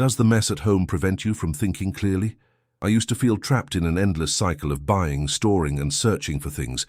Does the mess at home prevent you from thinking clearly? I used to feel trapped in an endless cycle of buying, storing, and searching for things.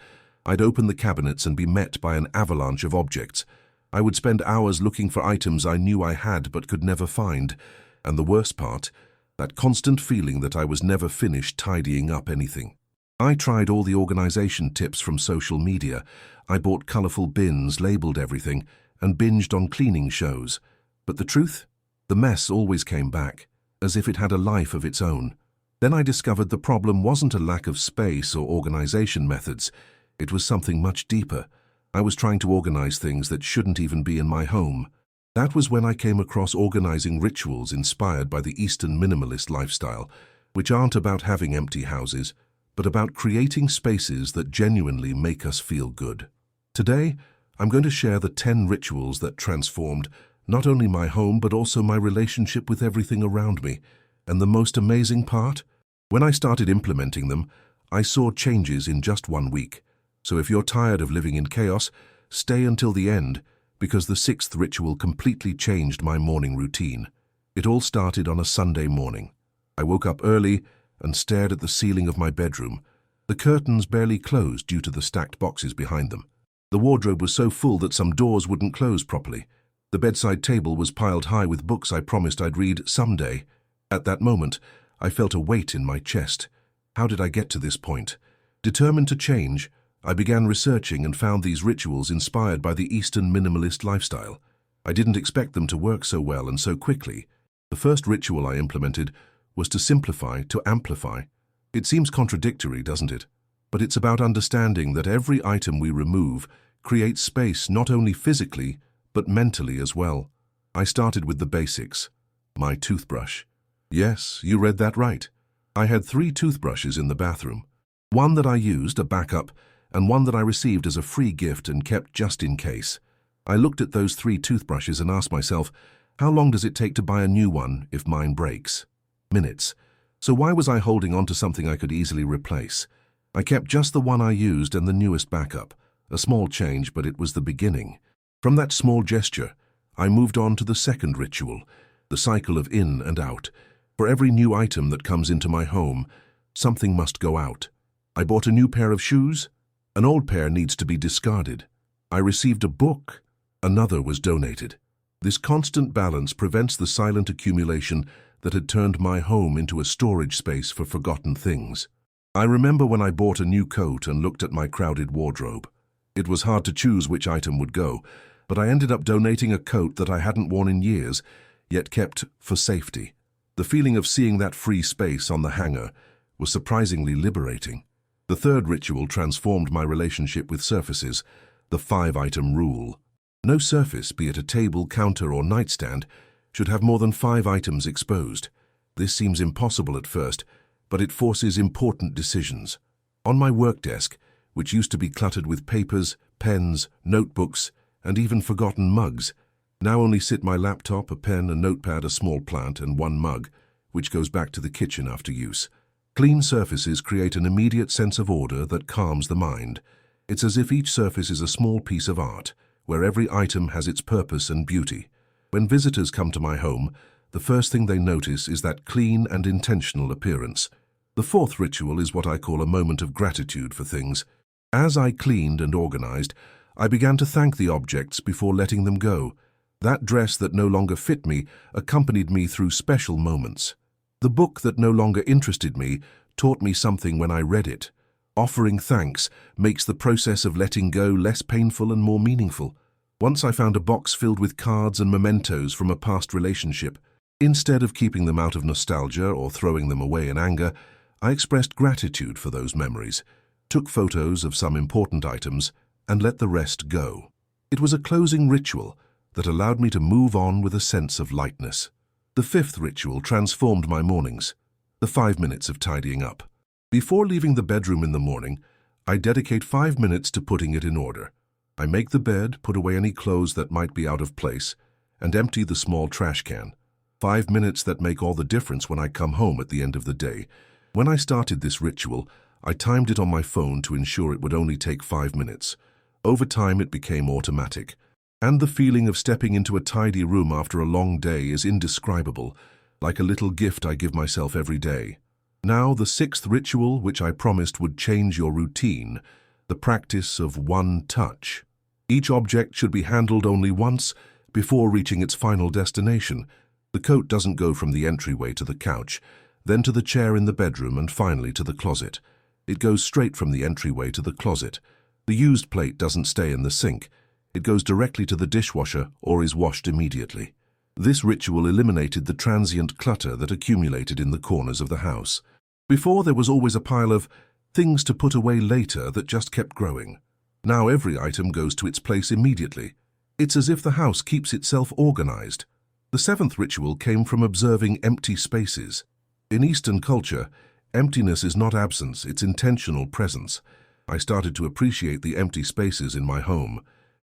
I'd open the cabinets and be met by an avalanche of objects. I would spend hours looking for items I knew I had but could never find. And the worst part, that constant feeling that I was never finished tidying up anything. I tried all the organization tips from social media. I bought colorful bins, labeled everything, and binged on cleaning shows. But the truth? The mess always came back, as if it had a life of its own. Then I discovered the problem wasn't a lack of space or organization methods. It was something much deeper. I was trying to organize things that shouldn't even be in my home. That was when I came across organizing rituals inspired by the Eastern minimalist lifestyle, which aren't about having empty houses, but about creating spaces that genuinely make us feel good. Today, I'm going to share the 10 rituals that transformed not only my home but also my relationship with everything around me. And the most amazing part? When I started implementing them, I saw changes in just 1 week. So if you're tired of living in chaos, stay until the end, because the 6th ritual completely changed my morning routine. It all started on a Sunday morning. I woke up early and stared at the ceiling of my bedroom. The curtains barely closed due to the stacked boxes behind them. The wardrobe was so full that some doors wouldn't close properly. The bedside table was piled high with books I promised I'd read someday. At that moment, I felt a weight in my chest. How did I get to this point? Determined to change, I began researching and found these rituals inspired by the Eastern minimalist lifestyle. I didn't expect them to work so well and so quickly. The first ritual I implemented was to simplify to amplify. It seems contradictory, doesn't it? But it's about understanding that every item we remove creates space not only physically, but mentally as well. I started with the basics. My toothbrush. Yes, you read that right. I had 3 toothbrushes in the bathroom. One that I used, a backup, and one that I received as a free gift and kept just in case. I looked at those 3 toothbrushes and asked myself, how long does it take to buy a new one if mine breaks? Minutes. So why was I holding on to something I could easily replace? I kept just the one I used and the newest backup. A small change, but it was the beginning. From that small gesture, I moved on to the second ritual, the cycle of in and out. For every new item that comes into my home, something must go out. I bought a new pair of shoes. An old pair needs to be discarded. I received a book. Another was donated. This constant balance prevents the silent accumulation that had turned my home into a storage space for forgotten things. I remember when I bought a new coat and looked at my crowded wardrobe. It was hard to choose which item would go, but I ended up donating a coat that I hadn't worn in years, yet kept for safety. The feeling of seeing that free space on the hanger was surprisingly liberating. The third ritual transformed my relationship with surfaces, the 5-item rule. No surface, be it a table, counter, or nightstand, should have more than 5 items exposed. This seems impossible at first, but it forces important decisions. On my work desk, which used to be cluttered with papers, pens, notebooks, and even forgotten mugs, now only sit my laptop, a pen, a notepad, a small plant, and 1 mug, which goes back to the kitchen after use. Clean surfaces create an immediate sense of order that calms the mind. It's as if each surface is a small piece of art, where every item has its purpose and beauty. When visitors come to my home, the first thing they notice is that clean and intentional appearance. The 4th ritual is what I call a moment of gratitude for things. As I cleaned and organized, I began to thank the objects before letting them go. That dress that no longer fit me accompanied me through special moments. The book that no longer interested me taught me something when I read it. Offering thanks makes the process of letting go less painful and more meaningful. Once I found a box filled with cards and mementos from a past relationship. Instead of keeping them out of nostalgia or throwing them away in anger, I expressed gratitude for those memories, took photos of some important items, and let the rest go. It was a closing ritual that allowed me to move on with a sense of lightness. The 5th ritual transformed my mornings, the 5 minutes of tidying up. Before leaving the bedroom in the morning, I dedicate 5 minutes to putting it in order. I make the bed, put away any clothes that might be out of place, and empty the small trash can. 5 minutes that make all the difference when I come home at the end of the day. When I started this ritual, I timed it on my phone to ensure it would only take 5 minutes. Over time, it became automatic. And the feeling of stepping into a tidy room after a long day is indescribable. like a little gift I give myself every day. Now, the sixth ritual, which I promised would change your routine, the practice of one touch. Each object should be handled only once before reaching its final destination. The coat doesn't go from the entryway to the couch, then to the chair in the bedroom, and finally to the closet. It goes straight from the entryway to the closet. The used plate doesn't stay in the sink. It goes directly to the dishwasher or is washed immediately. This ritual eliminated the transient clutter that accumulated in the corners of the house. Before, there was always a pile of things to put away later that just kept growing. Now every item goes to its place immediately. It's as if the house keeps itself organized. The seventh ritual came from observing empty spaces. In Eastern culture, emptiness is not absence, it's intentional presence. I started to appreciate the empty spaces in my home.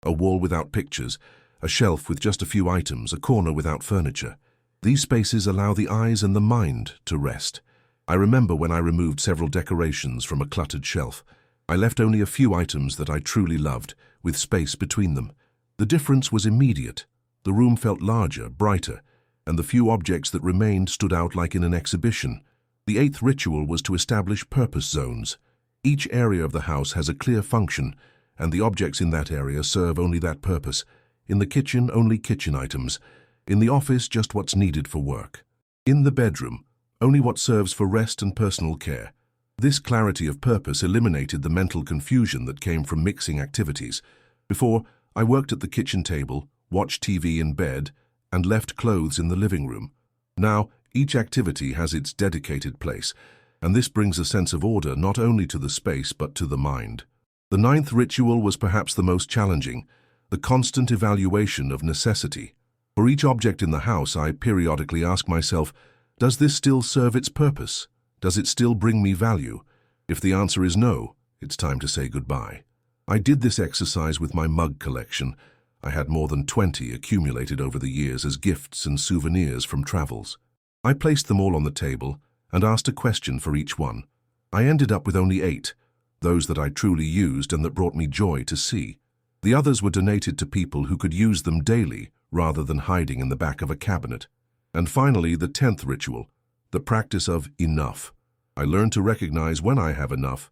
A wall without pictures, a shelf with just a few items, a corner without furniture. These spaces allow the eyes and the mind to rest. I remember when I removed several decorations from a cluttered shelf. I left only a few items that I truly loved, with space between them. The difference was immediate. The room felt larger, brighter, and the few objects that remained stood out like in an exhibition. The eighth ritual was to establish purpose zones. Each area of the house has a clear function, and the objects in that area serve only that purpose. In the kitchen, only kitchen items. In the office, just what's needed for work. In the bedroom, only what serves for rest and personal care. This clarity of purpose eliminated the mental confusion that came from mixing activities. Before, I worked at the kitchen table, watched TV in bed, and left clothes in the living room. Now, each activity has its dedicated place, and this brings a sense of order not only to the space but to the mind. The ninth ritual was perhaps the most challenging, the constant evaluation of necessity. For each object in the house, I periodically ask myself, does this still serve its purpose? Does it still bring me value? If the answer is no, it's time to say goodbye. I did this exercise with my mug collection. I had more than 20 accumulated over the years as gifts and souvenirs from travels. I placed them all on the table and asked a question for each one. I ended up with only 8, those that I truly used and that brought me joy to see. The others were donated to people who could use them daily rather than hiding in the back of a cabinet. And finally, the 10th ritual, the practice of enough. I learned to recognize when I have enough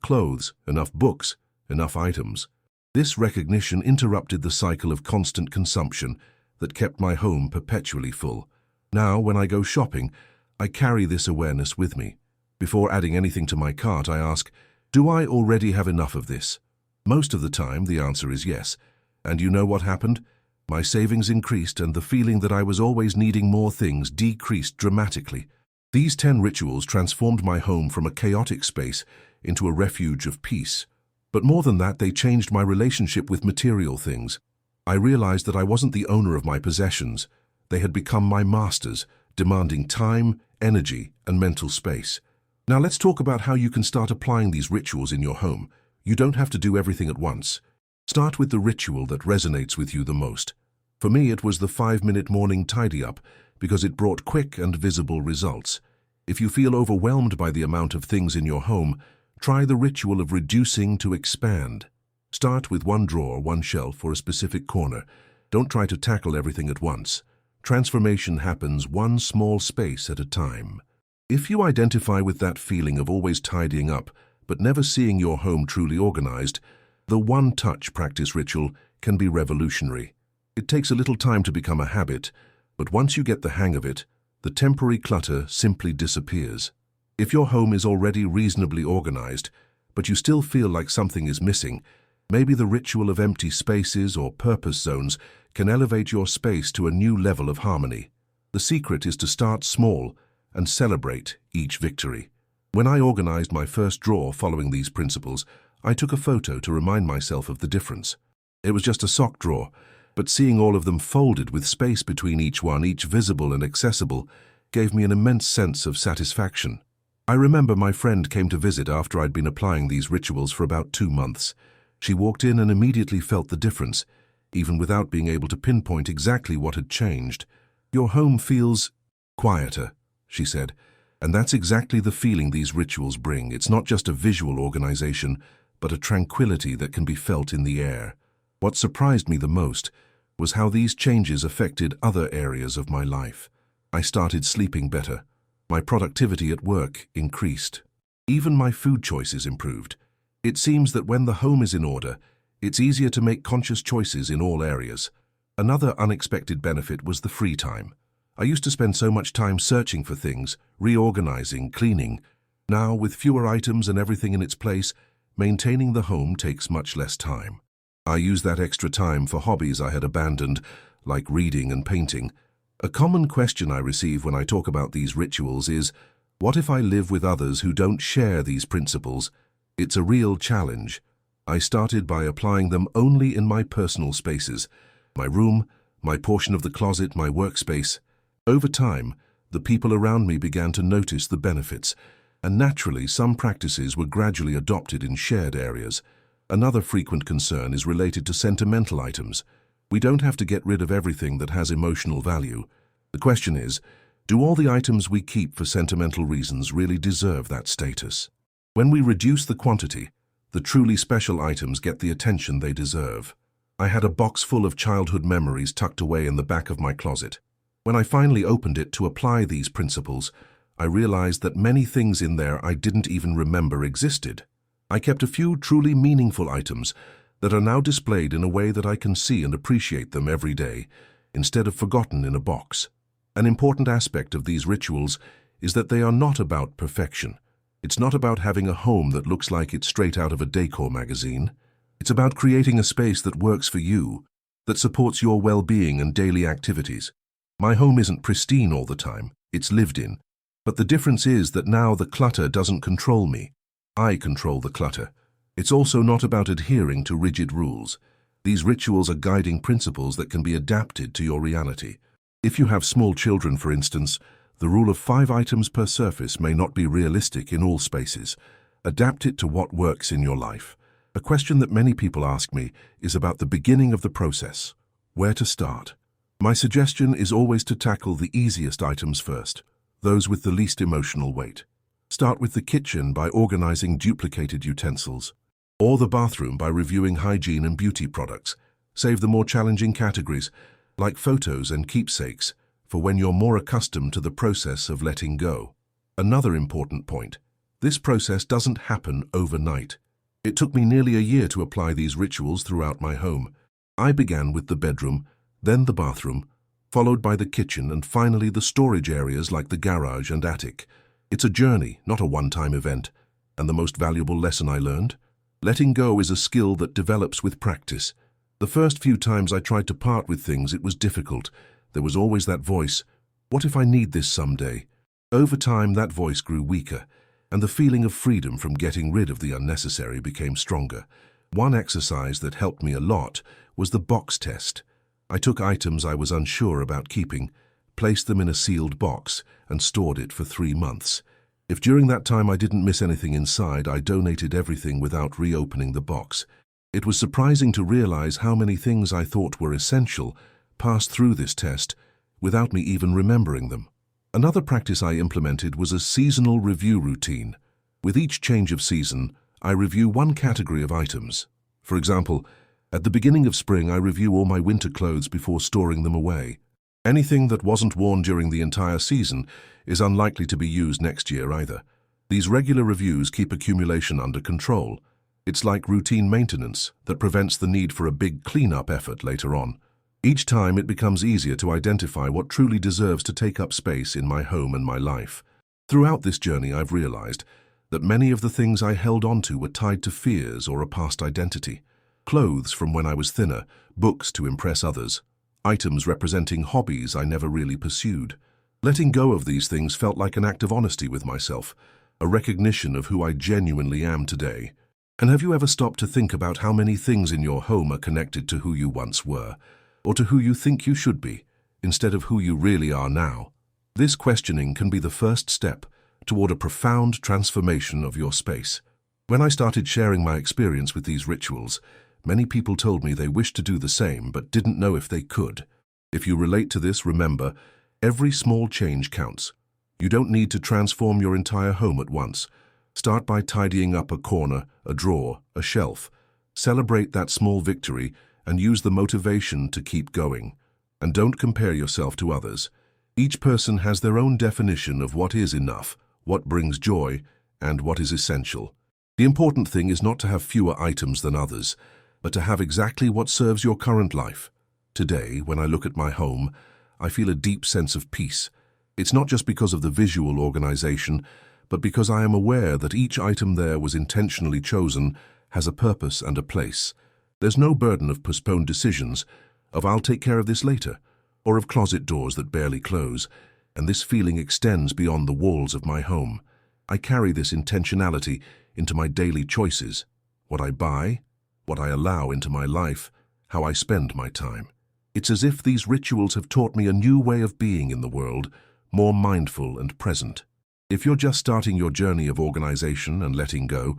clothes, enough books, enough items. This recognition interrupted the cycle of constant consumption that kept my home perpetually full. Now, when I go shopping, I carry this awareness with me. Before adding anything to my cart, I ask, do I already have enough of this? Most of the time, the answer is yes. And you know what happened? My savings increased and the feeling that I was always needing more things decreased dramatically. These 10 rituals transformed my home from a chaotic space into a refuge of peace. But more than that, they changed my relationship with material things. I realized that I wasn't the owner of my possessions. They had become my masters, demanding time, energy, and mental space. Now let's talk about how you can start applying these rituals in your home. You don't have to do everything at once. Start with the ritual that resonates with you the most. For me, it was the 5-minute morning tidy-up because it brought quick and visible results. If you feel overwhelmed by the amount of things in your home, try the ritual of reducing to expand. Start with one drawer, one shelf, or a specific corner. Don't try to tackle everything at once. Transformation happens one small space at a time. If you identify with that feeling of always tidying up, but never seeing your home truly organized, the one-touch practice ritual can be revolutionary. It takes a little time to become a habit, but once you get the hang of it, the temporary clutter simply disappears. If your home is already reasonably organized, but you still feel like something is missing, maybe the ritual of empty spaces or purpose zones can elevate your space to a new level of harmony. The secret is to start small and celebrate each victory. When I organized my first drawer following these principles, I took a photo to remind myself of the difference. It was just a sock drawer, but seeing all of them folded with space between each one, each visible and accessible, gave me an immense sense of satisfaction. I remember my friend came to visit after I'd been applying these rituals for about 2 months. She walked in and immediately felt the difference, even without being able to pinpoint exactly what had changed. "Your home feels quieter," she said, and that's exactly the feeling these rituals bring. It's not just a visual organization, but a tranquility that can be felt in the air. What surprised me the most was how these changes affected other areas of my life. I started sleeping better. My productivity at work increased. Even my food choices improved. It seems that when the home is in order, it's easier to make conscious choices in all areas. Another unexpected benefit was the free time. I used to spend so much time searching for things, reorganizing, cleaning. Now, with fewer items and everything in its place, maintaining the home takes much less time. I use that extra time for hobbies I had abandoned, like reading and painting. A common question I receive when I talk about these rituals is, what if I live with others who don't share these principles? It's a real challenge. I started by applying them only in my personal spaces, my room, my portion of the closet, my workspace. Over time, the people around me began to notice the benefits, and naturally some practices were gradually adopted in shared areas. Another frequent concern is related to sentimental items. We don't have to get rid of everything that has emotional value. The question is, do all the items we keep for sentimental reasons really deserve that status? When we reduce the quantity, the truly special items get the attention they deserve. I had a box full of childhood memories tucked away in the back of my closet. When I finally opened it to apply these principles, I realized that many things in there I didn't even remember existed. I kept a few truly meaningful items that are now displayed in a way that I can see and appreciate them every day, instead of forgotten in a box. An important aspect of these rituals is that they are not about perfection. It's not about having a home that looks like it's straight out of a decor magazine. It's about creating a space that works for you, that supports your well-being and daily activities. My home isn't pristine all the time, it's lived in. But the difference is that now the clutter doesn't control me. I control the clutter. It's also not about adhering to rigid rules. These rituals are guiding principles that can be adapted to your reality. If you have small children, for instance, the rule of 5 items per surface may not be realistic in all spaces. Adapt it to what works in your life. A question that many people ask me is about the beginning of the process. Where to start? My suggestion is always to tackle the easiest items first, those with the least emotional weight. Start with the kitchen by organizing duplicated utensils, or the bathroom by reviewing hygiene and beauty products. Save the more challenging categories, like photos and keepsakes, for when you're more accustomed to the process of letting go. Another important point: this process doesn't happen overnight. It took me nearly a year to apply these rituals throughout my home. I began with the bedroom, then the bathroom, followed by the kitchen, and finally the storage areas like the garage and attic. It's a journey, not a one-time event. And the most valuable lesson I learned? Letting go is a skill that develops with practice. The first few times I tried to part with things, it was difficult. There was always that voice, what if I need this someday? Over time, that voice grew weaker, and the feeling of freedom from getting rid of the unnecessary became stronger. One exercise that helped me a lot was the box test. I took items I was unsure about keeping, placed them in a sealed box, and stored it for 3 months. If during that time I didn't miss anything inside, I donated everything without reopening the box. It was surprising to realize how many things I thought were essential passed through this test without me even remembering them. Another practice I implemented was a seasonal review routine. With each change of season, I review one category of items. For example, at the beginning of spring, I review all my winter clothes before storing them away. Anything that wasn't worn during the entire season is unlikely to be used next year either. These regular reviews keep accumulation under control. It's like routine maintenance that prevents the need for a big cleanup effort later on. Each time it becomes easier to identify what truly deserves to take up space in my home and my life. Throughout this journey, I've realized that many of the things I held onto were tied to fears or a past identity. Clothes from when I was thinner, books to impress others, items representing hobbies I never really pursued. Letting go of these things felt like an act of honesty with myself, a recognition of who I genuinely am today. And have you ever stopped to think about how many things in your home are connected to who you once were, or to who you think you should be, instead of who you really are now? This questioning can be the first step toward a profound transformation of your space. When I started sharing my experience with these rituals, many people told me they wished to do the same but didn't know if they could. If you relate to this, remember, every small change counts. You don't need to transform your entire home at once. Start by tidying up a corner, a drawer, a shelf. Celebrate that small victory and use the motivation to keep going. And don't compare yourself to others. Each person has their own definition of what is enough, what brings joy, and what is essential. The important thing is not to have fewer items than others, but to have exactly what serves your current life. Today, when I look at my home, I feel a deep sense of peace. It's not just because of the visual organization, but because I am aware that each item there was intentionally chosen, has a purpose and a place. There's no burden of postponed decisions, of I'll take care of this later, or of closet doors that barely close, and this feeling extends beyond the walls of my home. I carry this intentionality into my daily choices, what I buy, what I allow into my life, how I spend my time. It's as if these rituals have taught me a new way of being in the world, more mindful and present. If you're just starting your journey of organization and letting go,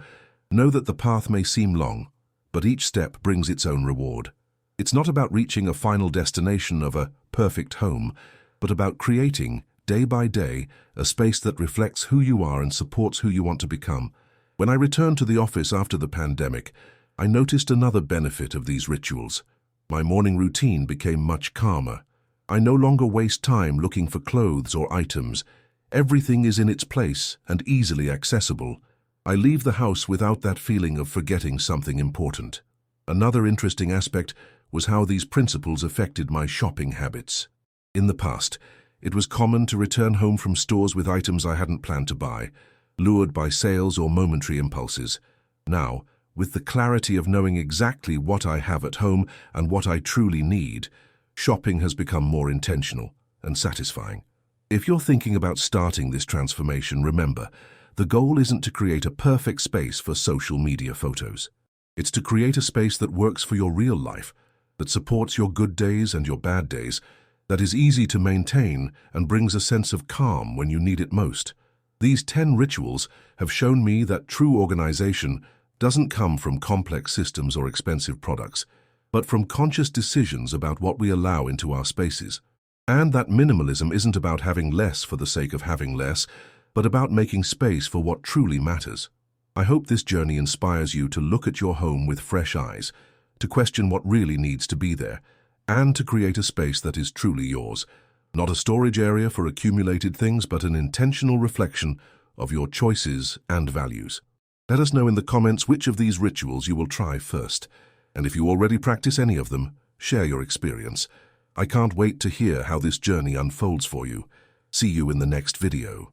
know that the path may seem long, but each step brings its own reward. It's not about reaching a final destination of a perfect home, but about creating, day by day, a space that reflects who you are and supports who you want to become. When I returned to the office after the pandemic, I noticed another benefit of these rituals. My morning routine became much calmer. I no longer waste time looking for clothes or items. Everything is in its place and easily accessible. I leave the house without that feeling of forgetting something important. Another interesting aspect was how these principles affected my shopping habits. In the past, it was common to return home from stores with items I hadn't planned to buy, lured by sales or momentary impulses. Now, with the clarity of knowing exactly what I have at home and what I truly need, shopping has become more intentional and satisfying. If you're thinking about starting this transformation, remember, the goal isn't to create a perfect space for social media photos. It's to create a space that works for your real life, that supports your good days and your bad days, that is easy to maintain and brings a sense of calm when you need it most. These 10 rituals have shown me that true organization doesn't come from complex systems or expensive products, but from conscious decisions about what we allow into our spaces. And that minimalism isn't about having less for the sake of having less, but about making space for what truly matters. I hope this journey inspires you to look at your home with fresh eyes, to question what really needs to be there, and to create a space that is truly yours. Not a storage area for accumulated things, but an intentional reflection of your choices and values. Let us know in the comments which of these rituals you will try first. And if you already practice any of them, share your experience. I can't wait to hear how this journey unfolds for you. See you in the next video.